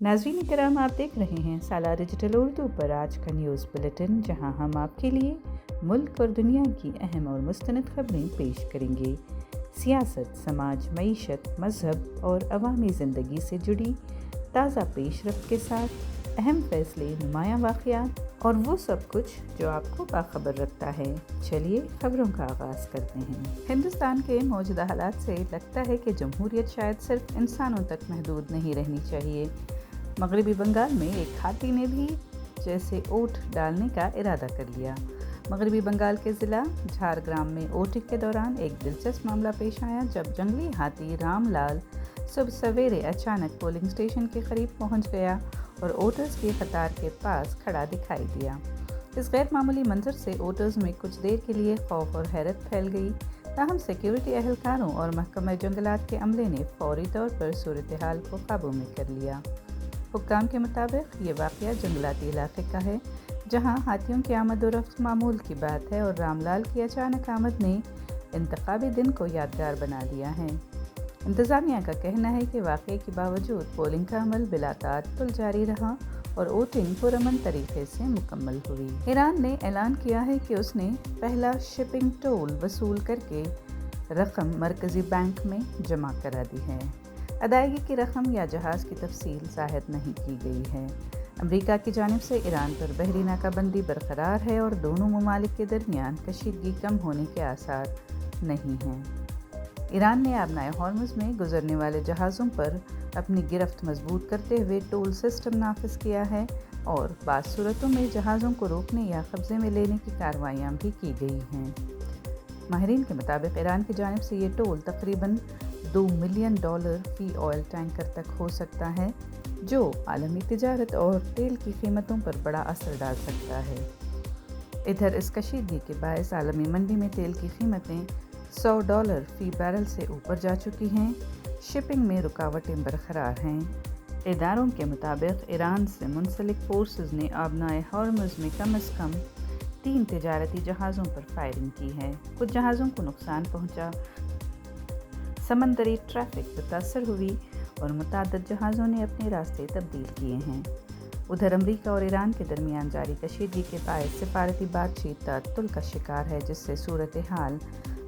नाज़रीन करम, आप देख रहे हैं साला डिजिटल उर्दू पर आज का न्यूज़ बुलेटिन, जहां हम आपके लिए मुल्क और दुनिया की अहम और मुस्तनद खबरें पेश करेंगे। सियासत, समाज, मईशत, मज़हब और अवामी ज़िंदगी से जुड़ी ताज़ा पेशरफ्त के साथ अहम फ़ैसले, नुमायाँ वाक़यात और वो सब कुछ जो आपको बाखबर रखता है। चलिए खबरों का आगाज़ करते हैं। हिंदुस्तान के मौजूदा हालात से लगता है कि जमहूरियत शायद सिर्फ इंसानों तक महदूद नहीं रहनी चाहिए। मगरबी बंगाल में एक हाथी ने भी जैसे वोट डालने का इरादा कर लिया। मगरबी बंगाल के ज़िला झारग्राम में वोटिंग के दौरान एक दिलचस्प मामला पेश आया, जब जंगली हाथी रामलाल सुबह सवेरे अचानक पोलिंग स्टेशन के करीब पहुंच गया और वोटर्स की कतार के पास खड़ा दिखाई दिया। इस गैर मामूली मंजर से वोटर्स में कुछ देर के लिए खौफ और हैरत फैल गई। ताहम सिक्योरिटी एहलकारों और महकमा जंगलात के अमले ने फौरी तौर पर सूरत हाल को काबू में कर लिया। हुक्काम के मुताबिक ये वाक़या जंगलाती इलाके का है, जहां हाथियों की आमद और रफ्त मामूल की बात है और रामलाल की अचानक आमद ने इंतखाबी दिन को यादगार बना दिया है। इंतज़ामिया का कहना है कि वाक़े के बावजूद पोलिंग का अमल बिला ताअत्तुल जारी रहा और वोटिंग पुरअमन तरीके से मुकम्मल हुई। ईरान ने ऐलान किया है कि उसने पहला शिपिंग टोल वसूल करके रकम मरकज़ी बैंक में जमा करा दी है। अदायगी की रकम या जहाज़ की तफसील ज़ाहिर नहीं की गई है। अमेरिका की जानिब से ईरान पर बहरी नाकाबंदी बरकरार है और दोनों ममालिक के दरमियान कशीदगी कम होने के आसार नहीं हैं। ईरान ने आबनाए हॉर्मुज़ में गुजरने वाले जहाज़ों पर अपनी गिरफ्त मजबूत करते हुए टोल सिस्टम नाफिज किया है और बाज़ सूरतों में जहाज़ों को रोकने या कब्ज़े में लेने की कार्रवाइयाँ भी की गई हैं। माहिरीन के मुताबिक ईरान की जानिब से ये टोल तकरीबन $2 मिलियन फ़ी ऑयल टैंकर तक हो सकता है, जो आलमी तिजारत और तेल की कीमतों पर बड़ा असर डाल सकता है। इधर इस कशीदगी के बायस आलमी मंडी में तेल की कीमतें $100 फ़ी बैरल से ऊपर जा चुकी हैं। शिपिंग में रुकावटें बरकरार हैं। इदारों के मुताबिक ईरान से मुंसलिक फोर्सेस ने आबनाए हॉर्मुज़ में कम से कम 3 तिजारती जहाज़ों पर फायरिंग की है। कुछ जहाज़ों को नुकसान पहुंचा, समंदरी ट्रैफिक मुतासर हुई और मुतअद्दिद जहाज़ों ने अपने रास्ते तब्दील किए हैं। उधर अमरीका और ईरान के दरमियान जारी कशीदगी के बायस सिफारती बातचीत ताअत्तुल का शिकार है, जिससे सूरत हाल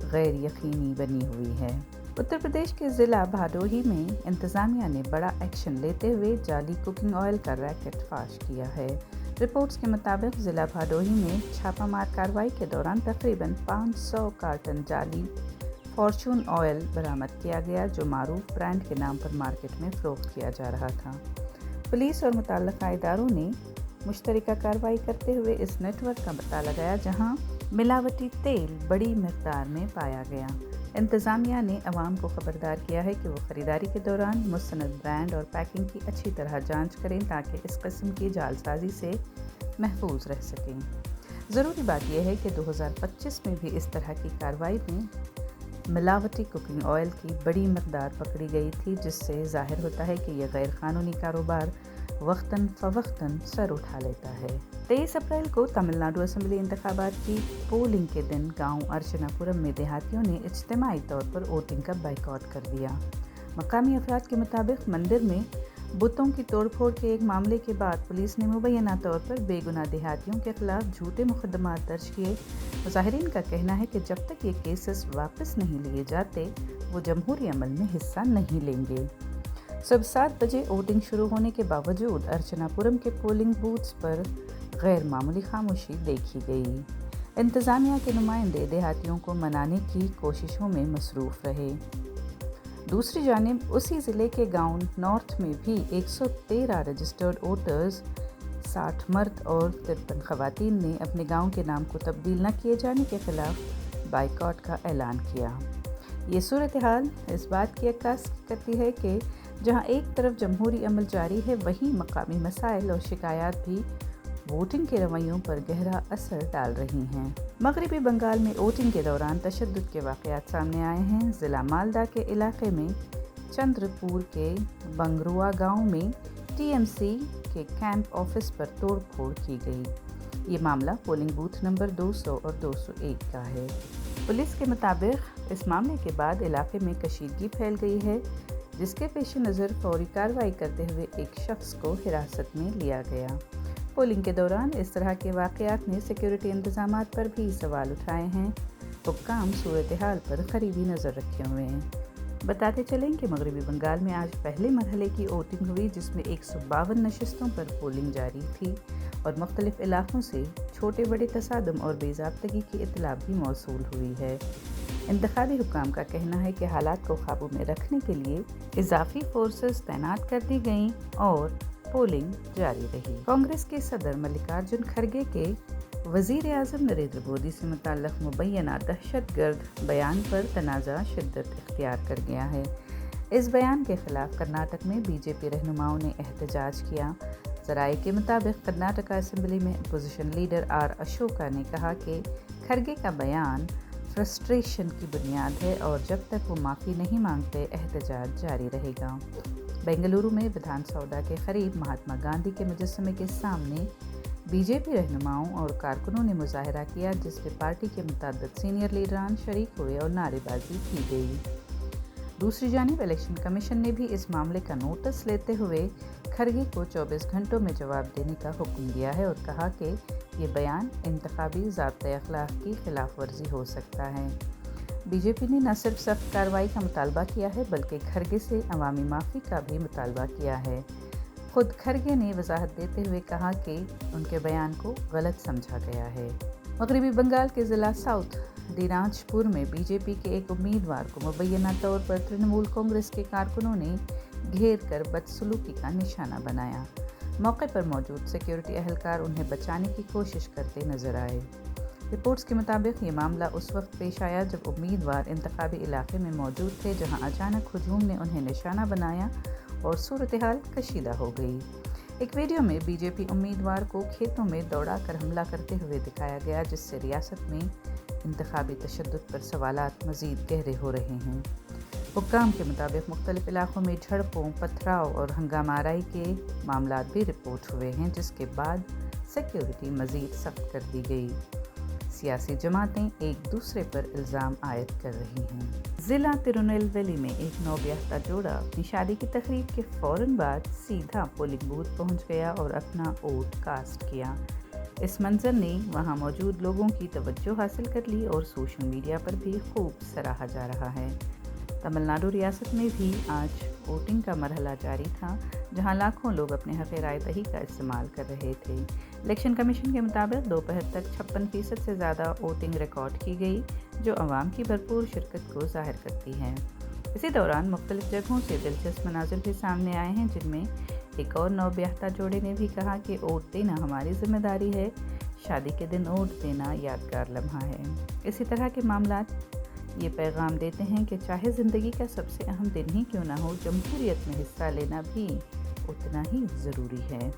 गैर यकीनी बनी हुई है। उत्तर प्रदेश के ज़िला भदोही में इंतज़ामिया ने बड़ा एक्शन लेते हुए जाली कुकिंग ऑयल का रैकेट फाश किया है। रिपोर्ट्स के मुताबिक ज़िला भदोही में छापामार कार्रवाई के दौरान तकरीबन 500 कार्टन जाली फॉर्चून ऑयल बरामद किया गया, जो मारूफ ब्रांड के नाम पर मार्केट में फ़रोख्त किया जा रहा था। पुलिस और मुतल्लिक़ा इदारों ने मुश्तरका कार्रवाई करते हुए इस नेटवर्क का पता लगाया, जहां मिलावटी तेल बड़ी मिक़दार में पाया गया। इंतज़ामिया ने अवाम को ख़बरदार किया है कि वो ख़रीदारी के दौरान मुस्तनद ब्रांड और पैकिंग की अच्छी तरह जांच करें, ताकि इस किस्म की जालसाजी से महफूज रह सकें। ज़रूरी बात यह है कि 2025 में भी इस तरह की कार्रवाई में मिलावटी कुकिंग ऑयल की बड़ी मकदार पकड़ी गई थी, जिससे ज़ाहिर होता है कि यह गैर क़ानूनी कारोबार वक्तन फ़वक्तन सर उठा लेता है। 23 अप्रैल को तमिलनाडु असम्बली इंतखाबात की पोलिंग के दिन गांव अर्चनापुरम में देहातियों ने इज्तिमाई तौर पर वोटिंग का बाइकआउट कर दिया। मकामी अफराद के मुताबिक मंदिर में बुतों की तोड़फोड़ के एक मामले के बाद पुलिस ने मुबैना तौर पर बेगुनाह देहातियों के खिलाफ झूठे मुकदमात दर्ज किए। मुज़ाहिरीन का कहना है कि जब तक ये केसेस वापस नहीं लिए जाते, वो जमहूरी अमल में हिस्सा नहीं लेंगे। सुबह 7 बजे वोटिंग शुरू होने के बावजूद अर्चनापुरम के पोलिंग बूथ्स पर गैर मामूली खामोशी देखी गई। इंतज़ामिया के नुमाइंदे देहातियों को मनाने की कोशिशों में मसरूफ़ रहे। दूसरी जानिब उसी ज़िले के गांव नॉर्थ में भी 113 रजिस्टर्ड वोटर्स, 60 मर्द और 53 ख़वातीन ने अपने गांव के नाम को तब्दील न किए जाने के ख़िलाफ़ बाइकआउट का ऐलान किया। ये सूरत हाल इस बात की अक्कासी करती है कि जहां एक तरफ जमहूरी अमल जारी है, वहीं मकामी मसाइल और शिकायत भी वोटिंग के रवैयों पर गहरा असर डाल रही हैं। मगरबी बंगाल में वोटिंग के दौरान तशद्दुद के वाक़यात सामने आए हैं। ज़िला मालदा के इलाके में चंद्रपुर के बंगरुआ गांव में टीएमसी के कैंप ऑफिस पर तोड़फोड़ की गई। ये मामला पोलिंग बूथ नंबर 200 और 201 का है। पुलिस के मुताबिक इस मामले के बाद इलाके में कशीदगी फैल गई है। जिसके पेश नज़र फौरी कार्रवाई करते हुए एक शख्स को हिरासत में लिया गया। पोलिंग के दौरान इस तरह के वाक़यात ने सिक्योरिटी इंतजामात पर भी सवाल उठाए हैं। हुक्काम सूरत हाल पर करीबी नज़र रखे हुए हैं। बताते चलें कि मगरबी बंगाल में आज पहले मरहले की वोटिंग हुई, जिसमें 152 नशिस्तों पर पोलिंग जारी थी और मुख्तलिफ इलाकों से छोटे बड़े तसादम और बेज़ाब्तगी की इत्तला भी मौसूल हुई है। इंतखाबी हुक्काम का कहना है कि हालात को काबू में रखने के लिए इजाफी फोर्सेस तैनात कर दी गईं और पोलिंग जारी रही। कांग्रेस के सदर मल्लिकार्जुन खड़गे के वज़ीर आज़म नरेंद्र मोदी से मुताल्लिक़ मुबैना दहशतगर्द बयान पर तनाज़ा शिद्दत इख्तियार कर गया है। इस बयान के ख़िलाफ़ कर्नाटक में बीजेपी रहनुमाओं ने एहतजाज किया। ज़राए के मुताबिक कर्नाटक असेंबली में अपोजिशन लीडर आर अशोका ने कहा कि खड़गे का बयान फ्रस्ट्रेशन की बुनियाद है और जब तक वो माफ़ी नहीं मांगते एहतजाज जारी रहेगा। बेंगलुरु में विधान सौदा के करीब महात्मा गांधी के मुजस्समे के सामने बीजेपी रहनुमाओं और कारकुनों ने मुजाहरा किया, जिसमें पार्टी के मुतअद्दिद सीनियर लीडरान शरीक हुए और नारेबाजी की गई। दूसरी जानिब इलेक्शन कमीशन ने भी इस मामले का नोटिस लेते हुए खड़गे को 24 घंटों में जवाब देने का हुक्म दिया है और कहा कि ये बयान इंतखाबी ज़ाब्ते अखलाक की खिलाफ वर्जी हो सकता है। बीजेपी ने न सिर्फ सख्त कार्रवाई का मुतालबा किया है बल्कि खड़गे से अवामी माफ़ी का भी मुतालबा किया है। खुद खड़गे ने वजाहत देते हुए कहा कि उनके बयान को गलत समझा गया है। मगरबी बंगाल के ज़िला साउथ दिनाजपुर में बीजेपी के एक उम्मीदवार को मुबैना तौर पर तृणमूल कांग्रेस के कारकुनों ने घेर कर बदसलूकी का निशाना बनाया। मौके पर मौजूद सिक्योरिटी अहलकार उन्हें बचाने की कोशिश करते नजर आए। रिपोर्ट्स के मुताबिक ये मामला उस वक्त पेश आया जब उम्मीदवार इंतखाबी इलाके में मौजूद थे, जहां अचानक हुजूम ने उन्हें निशाना बनाया और सूरत हाल कशीदा हो गई। एक वीडियो में बीजेपी उम्मीदवार को खेतों में दौड़ा कर हमला करते हुए दिखाया गया, जिससे रियासत में इंतखाबी तशद्दुद पर सवालात मज़ीद गहरे हो रहे हैं। हुक्काम के मुताबिक मुख्तलिफ इलाकों में झड़पों, पथराव और हंगामाराई के मामला भी रिपोर्ट हुए हैं, जिसके बाद सिक्योरिटी मज़ीद सख्त कर दी गई। सियासी जमातें एक दूसरे पर इल्ज़ाम आयद कर रही हैं। ज़िला तिरुनेलवेली में एक नौब्याहता जोड़ा अपनी शादी की तकरीब के फ़ौरन बाद सीधा पोलिंग बूथ पहुंच गया और अपना वोट कास्ट किया। इस मंजर ने वहां मौजूद लोगों की तवज्जो हासिल कर ली और सोशल मीडिया पर भी खूब सराहा जा रहा है। तमिलनाडु रियासत में भी आज वोटिंग का मरहला जारी था, जहां लाखों लोग अपने हक़ राय दही का इस्तेमाल कर रहे थे। इलेक्शन कमीशन के मुताबिक दोपहर तक 56% से ज़्यादा वोटिंग रिकॉर्ड की गई, जो अवाम की भरपूर शिरकत को ज़ाहिर करती है। इसी दौरान मुख्तलिफ जगहों से दिलचस्प मनाज़िर भी सामने आए हैं, जिनमें एक और नौब्याहता जोड़े ने भी कहा कि वोट देना हमारी जिम्मेदारी है, शादी के दिन वोट देना यादगार लम्हा है। इसी तरह के मामलात ये पैगाम देते हैं कि चाहे ज़िंदगी का सबसे अहम दिन ही क्यों ना हो, जमहूरियत में हिस्सा लेना भी उतना ही ज़रूरी है।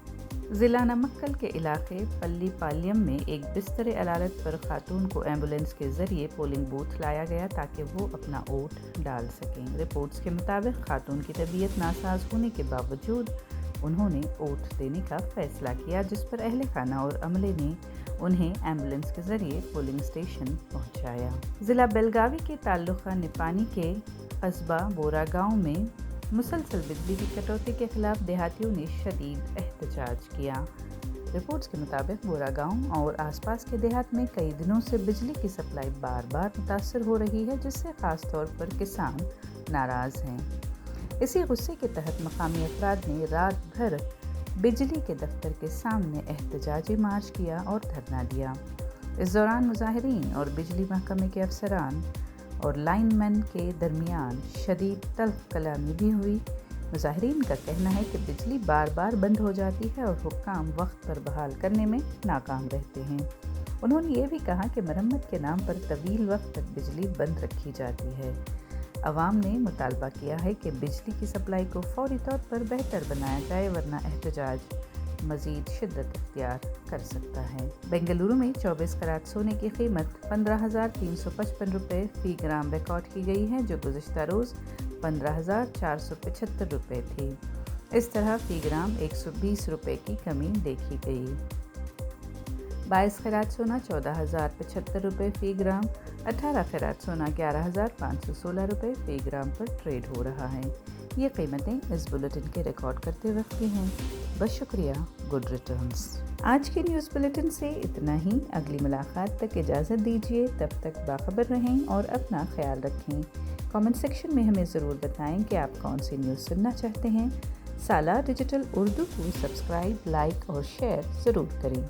ज़िला नमक्कल के इलाके पल्ली पालियम में एक बिस्तर अलालत पर खातून को एम्बुलेंस के ज़रिए पोलिंग बूथ लाया गया ताकि वो अपना वोट डाल सकें। रिपोर्ट्स के मुताबिक खातून की तबीयत नासाज होने के बावजूद उन्होंने वोट देने का फ़ैसला किया, जिस पर अहले खाना और अमले ने उन्हें एम्बुलेंस के ज़रिए पोलिंग स्टेशन पहुंचाया। ज़िला बेलगावी के ताल्लुक़ा निपानी के कस्बा बोरा गाँव में मुसलसल बिजली की कटौती के खिलाफ देहातियों ने शदीद एहतजाज किया। रिपोर्ट्स के मुताबिक बोरा गांव और आसपास के देहात में कई दिनों से बिजली की सप्लाई बार बार मुतासर हो रही है, जिससे ख़ास तौर पर किसान नाराज़ हैं। इसी गुस्से के तहत मकामी अफराद ने रात भर बिजली के दफ्तर के सामने एहतजाजी मार्च किया और धरना दिया। इस दौरान मुजाहिरीन और बिजली महकमे के अफसरान और लाइनमैन के दरमियान शदीद तल्ख कलामी भी हुई। मुजाहिरीन का कहना है कि बिजली बार बार बंद हो जाती है और हुक्काम वक्त पर बहाल करने में नाकाम रहते हैं। उन्होंने ये भी कहा कि मरम्मत के नाम पर तवील वक्त तक बिजली बंद रखी जाती है। अवाम ने मुतालबा किया है कि बिजली की सप्लाई को फौरी तौर पर बेहतर बनाया जाए, वरना एहतजाज मज़ीद शिद्दत इख्तियार कर सकता है। बेंगलुरु में 24 कैरेट सोने की कीमत 15,355 रुपये फ़ी ग्राम रिकॉर्ड की गई है, जो गुज़िश्ता रोज़ 15,475 रुपये थी। इस तरह फ़ी ग्राम 120 रुपये की कमी देखी गई। 22 खैरात सोना 14,075 रुपये फ़ी ग्राम, 18 खैरात सोना 11,516 रुपये फ़ी ग्राम पर ट्रेड हो रहा है। ये कीमतें इस बुलेटिन के रिकॉर्ड करते वक्त की हैं। बस शुक्रिया, गुड रिटर्न्स। आज के न्यूज़ बुलेटिन से इतना ही। अगली मुलाकात तक इजाज़त दीजिए, तब तक बाखबर रहें और अपना ख्याल रखें। कमेंट सेक्शन में हमें ज़रूर बताएं कि आप कौन सी न्यूज़ सुनना चाहते हैं। साला डिजिटल उर्दू को सब्सक्राइब, लाइक और शेयर ज़रूर करें।